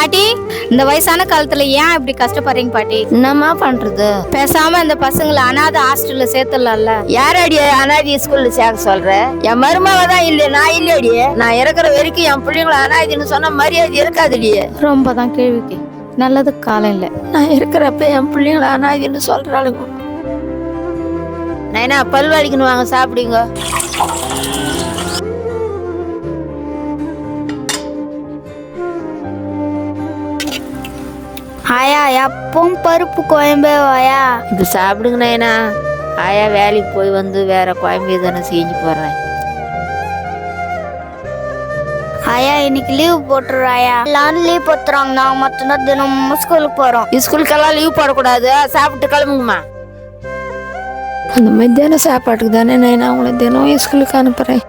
பாட்டி, இந்த வயசான காலத்துல ஏன் இப்படி கஷ்டப்படுறீங்க பாட்டி? என்னம்மா பண்றது? பேசாம இந்த பசங்களை அனாதை ஹாஸ்டல்ல சேர்த்துடலாம்ல. யாரடிய அனாதி ஸ்கூல்ல சேர்க்க சொல்ற? என் மருமாவ தான் இல்ல, நான் இல்லடியே. நான் இருக்கிற வரைக்கும் என் பிள்ளைங்களை அனாதின்னு சொன்ன மரியாதை இருக்காதுடியே. ரொம்ப தான் கேள்விக்கு நல்லது காலம் இல்லை. நான் இருக்கிறப்ப என் பிள்ளைங்களை அனாதின்னு சொல்றாளுங்க. நைனா பல்வாடிக்கணும், வாங்க சாப்பிடுங்க. ஆயா, எப்பவும் பருப்பு குழம்பே வாயா. இது சாப்பிடுங்க நைனா. ஆயா வேலைக்கு போய் வந்து வேற குழம்பு தானே செஞ்சு போடுறேன். ஆயா, இன்னைக்கு லீவ் போட்டுறாயா? எல்லாரும் லீவ் போட்டுறாங்க, நாங்க மட்டும்தான் தினமும் ஸ்கூலுக்கு போறோம். ஸ்கூலுக்கெல்லாம் லீவ் போடக்கூடாது, சாப்பிட்டு கிளம்புங்கம்மா. அந்த மத்தியான சாப்பாட்டுக்கு தானே நான் உங்களை தினம் ஸ்கூலுக்கு அனுப்புறேன்.